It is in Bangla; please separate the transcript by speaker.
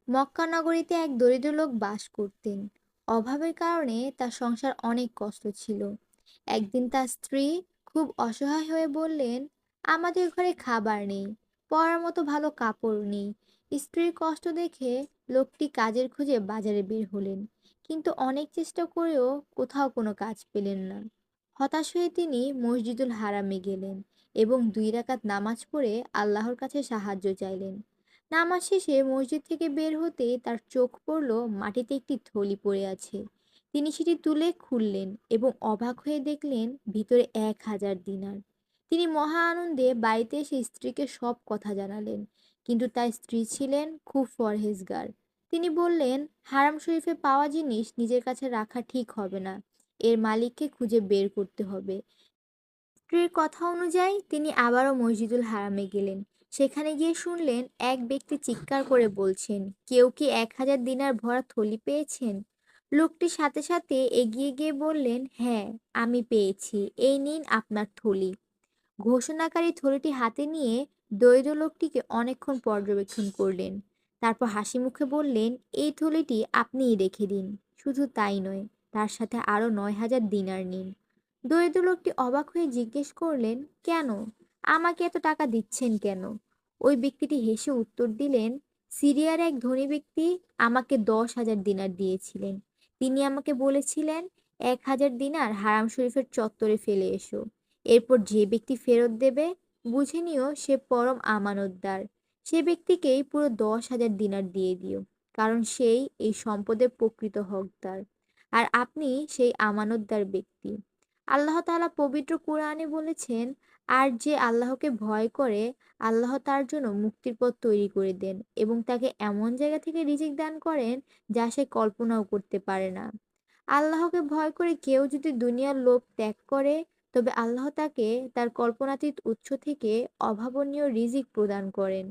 Speaker 1: মক্কা নগরীতে এক দরিদ্র লোক বাস করতেন। অভাবের কারণে তার সংসার অনেক কষ্ট ছিল। একদিন তার স্ত্রী খুব অসহায় হয়ে বললেন, আমাদের ঘরে খাবার নেই, পরার মতো ভালো কাপড় নেই। স্ত্রীর কষ্ট দেখে লোকটি কাজের খোঁজে বাজারে বের হলেন, কিন্তু অনেক চেষ্টা করেও কোথাও কোনো কাজ পেলেন না। হতাশ হয়ে তিনি মসজিদুল হারামে গেলেন এবং 2 রাকাত নামাজ পড়ে আল্লাহর কাছে সাহায্য চাইলেন। নামাজ শেষে মসজিদ থেকে বের হতেই তার চোখ পড়ল মাটিতে একটি থলি পড়ে আছে। তিনি সেটি তুলে খুললেন এবং অবাক হয়ে দেখলেন ভিতরে 1000 দিনার। তিনি মহা আনন্দে বাড়িতে এসে স্ত্রীকে সব কথা জানালেন, কিন্তু তার স্ত্রী ছিলেন খুব পরহেজগার। তিনি বললেন, হারাম শরীফে পাওয়া জিনিস নিজের কাছে রাখা ঠিক হবে না, এর মালিককে খুঁজে বের করতে হবে। স্ত্রীর কথা অনুযায়ী তিনি আবারও মসজিদুল হারামে গেলেন। সেখানে গিয়ে শুনলেন এক ব্যক্তি চিৎকার করে বলছেন, কেউ কি 1000 দিনার ভরা থলি পেয়েছেন? লোকটি সাথে সাথে এগিয়ে গিয়ে বললেন, হ্যাঁ, আমি পেয়েছি, এই নিন আপনার থলি। ঘোষণাকারী থলিটি হাতে নিয়ে দরিদ্র লোকটিকে অনেকক্ষণ পর্যবেক্ষণ করলেন। তারপর হাসি মুখে বললেন, এই থলিটি আপনিই রেখে দিন। শুধু তাই নয়, তার সাথে আরো 9000 দিনার নিন। দরিদ্র লোকটি অবাক হয়ে জিজ্ঞেস করলেন, কেন? আমাকে এত টাকা দিচ্ছেন কেন? ওই ব্যক্তিটি হেসে উত্তর দিলেন, সিরিয়ার এক ধনী ব্যক্তি আমাকে 10,000 দিনার দিয়েছিলেন। তিনি আমাকে বলেছিলেন, 1000 দিনার হারাম শরীফের চত্বরে ফেলে এসো। এরপর যে ব্যক্তি ফেরত দেবে, বুঝে নিও সে পরম আমানতদার। সে ব্যক্তিকেই পুরো 10,000 দিনার দিয়ে দিও, কারণ সেই এই সম্পদের প্রকৃত হকদার। আর আপনি সেই আমানতদার ব্যক্তি। আল্লাহ তাআলা পবিত্র কুরআনে বলেছেন, আর যে আল্লাহকে ভয় করে, আল্লাহ তার জন্য মুক্তির পথ তৈরি করে দেন এবং তাকে এমন জায়গা থেকে রিজিক দান করেন যা সে কল্পনাও করতে পারে না। আল্লাহকে ভয় করে কেউ যদি দুনিয়ার লোভ ত্যাগ করে, তবে আল্লাহ তাকে তার কল্পনাতীত উৎস থেকে অভাবনীয় রিজিক প্রদান করেন।